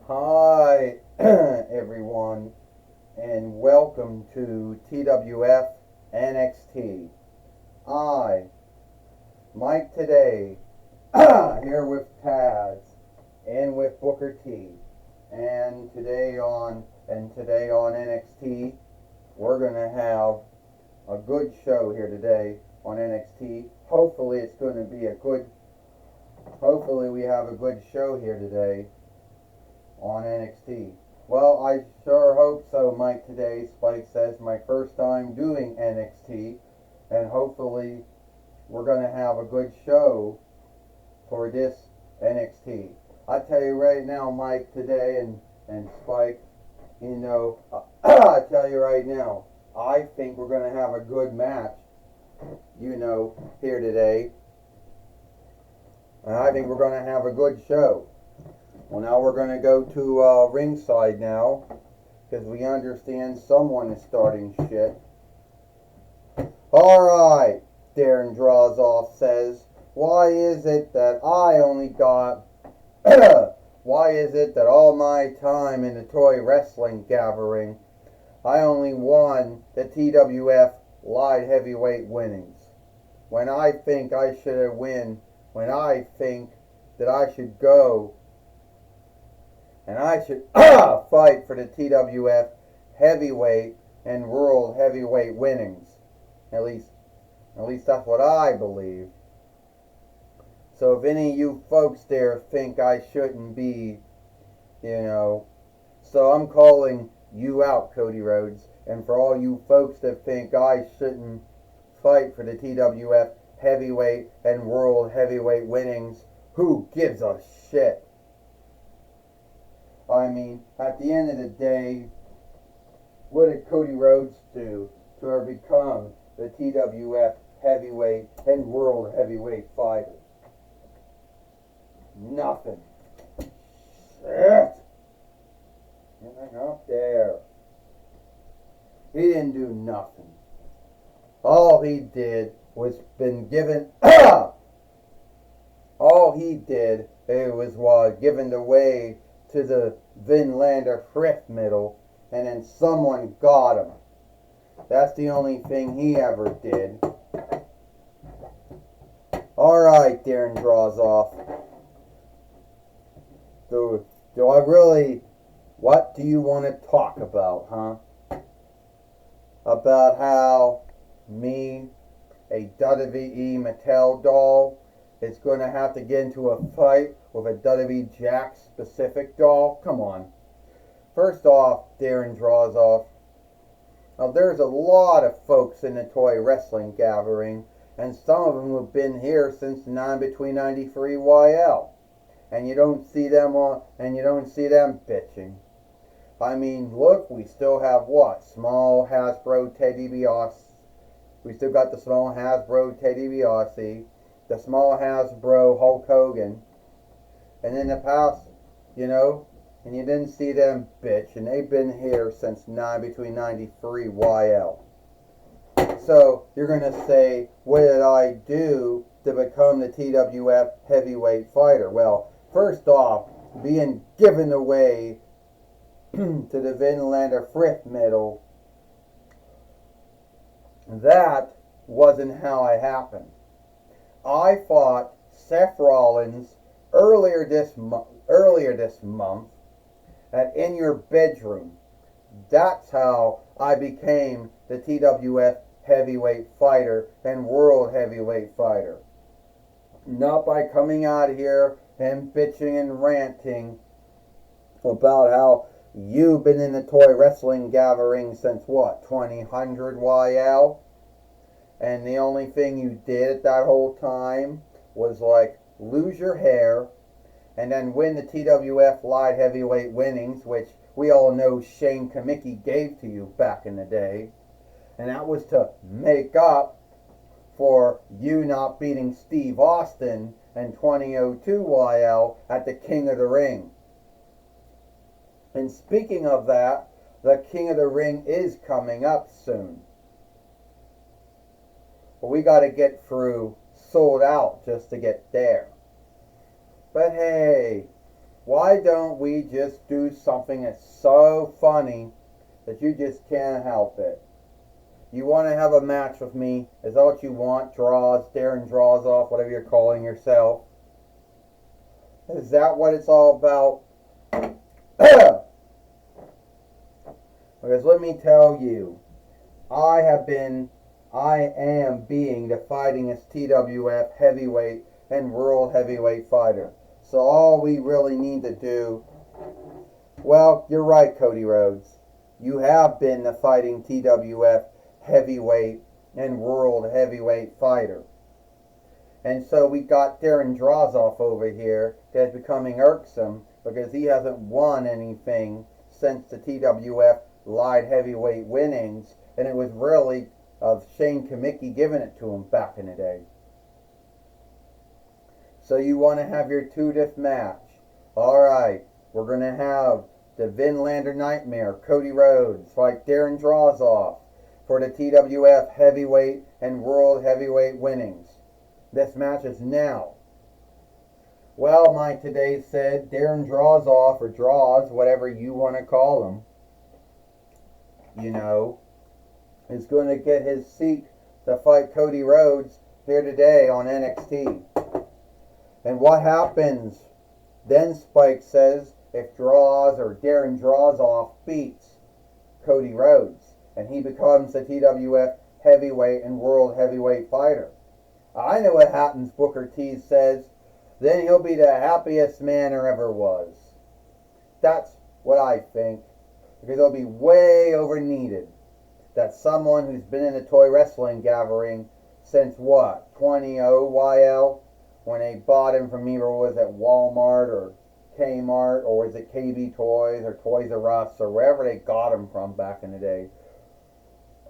Hi, everyone, and welcome to TWF NXT. I, Mike today, here with Taz and with Booker T. And today on NXT, we're gonna have a good show here today on NXT. Hopefully we have a good show here today on NXT. Well, I sure hope so, Mike, today. Spike says my first time doing NXT, and hopefully we're going to have a good show for this NXT. I tell you right now, Mike, today, and Spike, I tell you right now, I think we're going to have a good match, here today. And I think we're going to have a good show. Well, now we're going to go to ringside now, because we understand someone is starting shit. Alright, Darren Drozoff says, why is it that all my time in the toy wrestling gathering, I only won the TWF light heavyweight winnings? When I think I think that I should go and I should fight for the TWF heavyweight and world heavyweight winnings. At least that's what I believe. So if any of you folks there think I shouldn't be, so I'm calling you out, Cody Rhodes. And for all you folks that think I shouldn't fight for the TWF heavyweight and world heavyweight winnings, who gives a shit? I mean, at the end of the day, what did Cody Rhodes do to have become the TWF heavyweight and world heavyweight fighter? Nothing. Shit. Nothing up there. He didn't do nothing. All he did was been given all he did was given away to the Vinlander Frith middle, and then someone got him. That's the only thing he ever did. Alright, Darren Drozoff. What do you want to talk about, huh? About how me, a WWE Mattel doll, is going to have to get into a fight with a WWE Jakks specific doll? Come on. First off, Darren Drozoff, now there's a lot of folks in the toy wrestling gathering, and some of them have been here since between 93 YL. And you don't see them bitching. I mean, look, we still have what? Small Hasbro Teddy DiBiase. We still got the small Hasbro Teddy DiBiase, the small Hasbro Hulk Hogan. And in the past, and you didn't see them bitch, and they've been here since between 93 YL. So you're going to say, what did I do to become the TWF heavyweight fighter? Well, first off, being given away to the Vinlander Frith middle, that wasn't how it happened. I fought Seth Rollins earlier this month at In Your Bedroom. That's how I became the TWF heavyweight fighter and world heavyweight fighter. Not by coming out here and bitching and ranting about how you've been in the toy wrestling gathering since what, 2000 YL? And the only thing you did at that whole time was lose your hair and then win the TWF light heavyweight winnings, which we all know Shane Kamicki gave to you back in the day. And that was to make up for you not beating Steve Austin in 2002 YL at the King of the Ring. And speaking of that, the King of the Ring is coming up soon. But we got to get through Sold Out just to get there. But hey, why don't we just do something that's so funny that you just can't help it? You want to have a match with me? Is that what you want? Draws, Darren draws off, whatever you're calling yourself. Is that what it's all about? Because let me tell you, I am being the fightingest TWF heavyweight and world heavyweight fighter. So all we really need to do, well, you're right, Cody Rhodes. You have been the fighting TWF heavyweight and world heavyweight fighter. And so we got Darren Drozoff over here that's becoming irksome because he hasn't won anything since the TWF light heavyweight winnings, and it was really of Shane Kamicki giving it to him back in the day. So you want to have your two-diff match. Alright, we're going to have the Vinlander Nightmare, Cody Rhodes, fight Darren Drozoff for the TWF heavyweight and world heavyweight winnings. This match is now. Well, Mike today said Darren Drozoff, or Draws, whatever you want to call him, is going to get his seat to fight Cody Rhodes here today on NXT. And what happens then, Spike says, if Draws or Darren Drozoff beats Cody Rhodes and he becomes the TWF heavyweight and world heavyweight fighter? I know what happens, Booker T says. Then he'll be the happiest man there ever was. That's what I think. Because it'll be way over needed that someone who's been in the toy wrestling gathering since what, 20 YL? When they bought him from either was it Walmart or Kmart, or was it KB Toys or Toys R Us or wherever they got him from back in the day.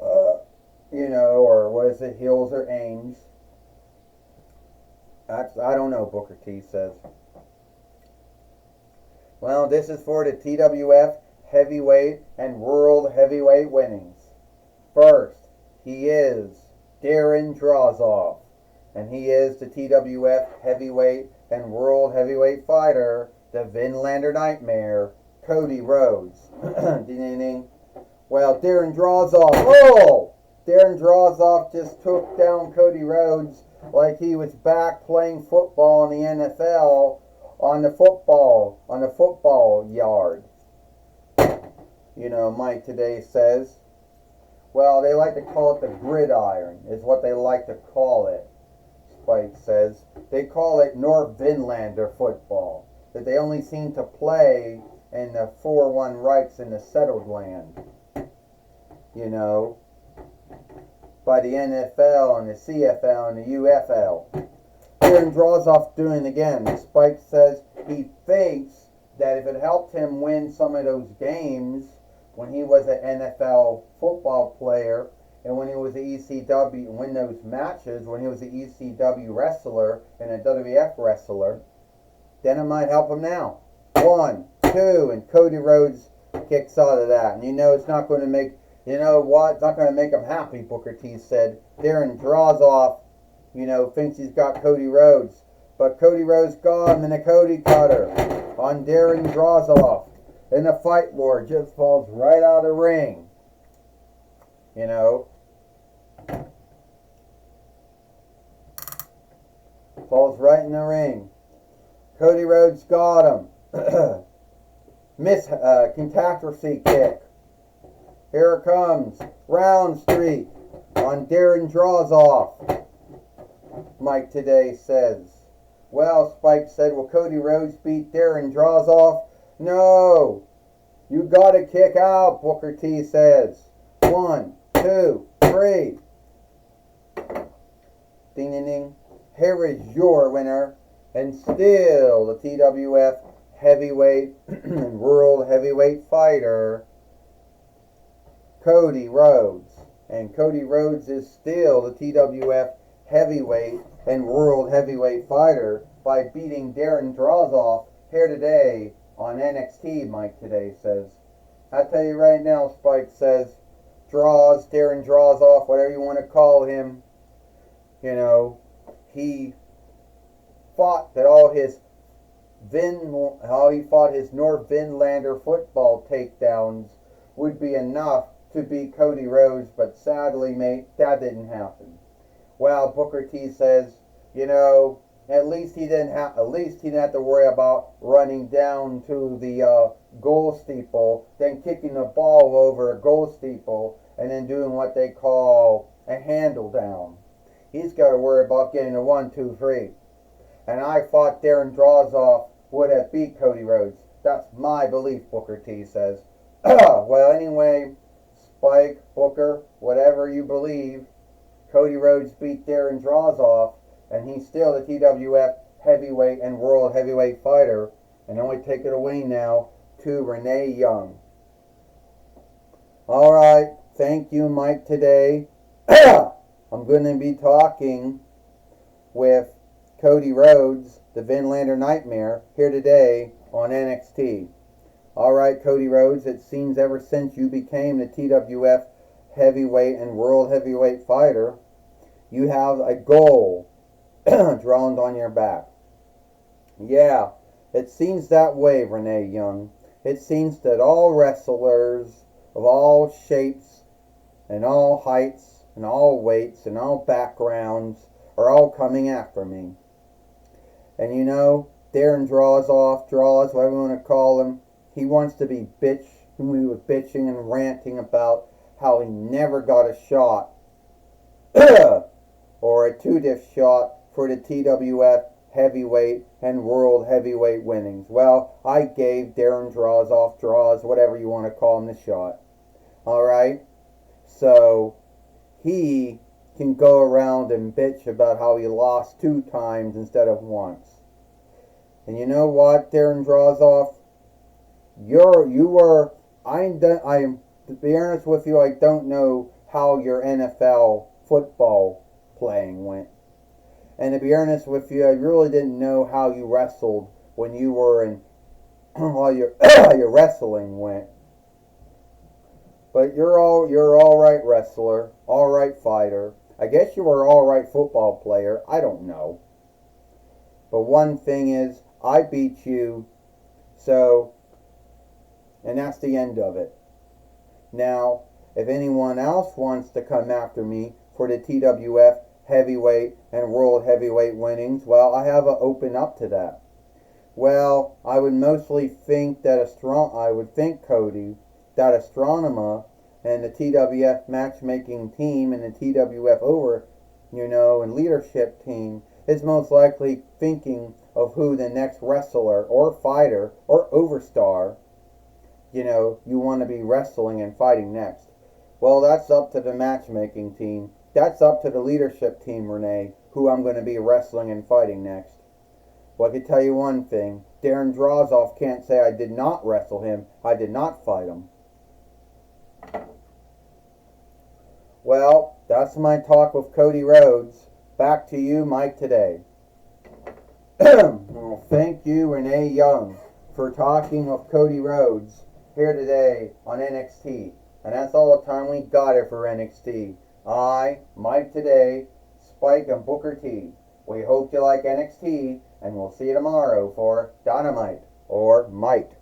Or was it Hills or Ames? I don't know, Booker T says. Well, this is for the TWF heavyweight and world heavyweight winnings. First, he is Darren Drozoff, and he is the TWF heavyweight and world heavyweight fighter, the Vinlander Nightmare, Cody Rhodes. Well, Darren Drozoff, Darren Drozoff just took down Cody Rhodes like he was back playing football in the NFL on the football yard. Mike today says, well, they like to call it the gridiron, is what they like to call it. Spike says they call it North Vinlander football, that they only seem to play in the 4-1 rights in the settled land. By the NFL and the CFL and the UFL. Darren Drozoff doing it again. Spike says he thinks that if it helped him win some of those games when he was an NFL football player and when he was an ECW, win those matches when he was an ECW wrestler and a WWF wrestler, then it might help him now. 1, 2, and Cody Rhodes kicks out of that. And it's not going to make, it's not going to make him happy, Booker T said. Darren Drozoff, thinks he's got Cody Rhodes. But Cody Rhodes got him in a Cody cutter on Darren Drozoff. And the Fight Lord just falls right out of the ring. Falls right in the ring. Cody Rhodes got him. Catastrophe kick. Here it comes. Round streak on Darren Drozoff. Mike today says. Well, Spike said, will Cody Rhodes beat Darren Drozoff? No. You gotta kick out, Booker T says. 1, 2, 3. Ding, ding, ding. Here is your winner, and still the TWF heavyweight and world heavyweight fighter, Cody Rhodes. And Cody Rhodes is still the TWF heavyweight and world heavyweight fighter by beating Darren Drozoff here today on NXT, Mike today says. I tell you right now, Spike says, Darren Drozoff, whatever you want to call him, he fought that all his how he thought his North Vinlander football takedowns would be enough to beat Cody Rhodes, but sadly, mate, that didn't happen. Well, Booker T says, you know, at least he didn't have to worry about running down to the goal steeple, then kicking the ball over a goal steeple, and then doing what they call a handle down. He's got to worry about getting a 1-2-3. And I thought Darren Drozoff would have beat Cody Rhodes. That's my belief, Booker T says. Well, anyway, Spike, Booker, whatever you believe, Cody Rhodes beat Darren Drozoff, and he's still the TWF heavyweight and world heavyweight fighter. And I want to take it away now to Renee Young. All right, thank you, Mike, today. I'm going to be talking with Cody Rhodes, the Vinlander Nightmare, here today on NXT. Alright, Cody Rhodes, it seems ever since you became the TWF heavyweight and world heavyweight fighter, you have a goal drawn on your back. Yeah, it seems that way, Renee Young. It seems that all wrestlers of all shapes and all heights and all weights and all backgrounds are all coming after me. And you know, Darren Draws, whatever you want to call him, he wants to be we were bitching and ranting about how he never got a shot or a two-diff shot for the TWF heavyweight and world heavyweight winnings. Well, I gave Darren Draws, whatever you want to call him, the shot. Alright? So, he can go around and bitch about how he lost 2 times instead of once. And you know what, Darren Drozoff? To be honest with you, I don't know how your NFL football playing went. And to be honest with you, I really didn't know how you wrestled when you were in, how your wrestling went. But you're all right wrestler, all right fighter. I guess you were all right football player. I don't know. But one thing is, I beat you, and that's the end of it. Now, if anyone else wants to come after me for the TWF heavyweight and world heavyweight winnings, well, I have open up to that. Well, I would mostly think Cody, that Astronema and the TWF matchmaking team and the TWF and leadership team is most likely thinking of who the next wrestler or fighter or overstar, you want to be wrestling and fighting next. Well, that's up to the matchmaking team. That's up to the leadership team, Renee, who I'm going to be wrestling and fighting next. Well, I can tell you one thing. Darren Drozoff can't say I did not wrestle him. I did not fight him. Well, that's my talk with Cody Rhodes. Back to you, Mike, today. Well, thank you, Renee Young, for talking with Cody Rhodes here today on NXT. And that's all the time we got here for NXT. I, Mike today, Spike, and Booker T. We hope you like NXT, and we'll see you tomorrow for Dynamite or Might.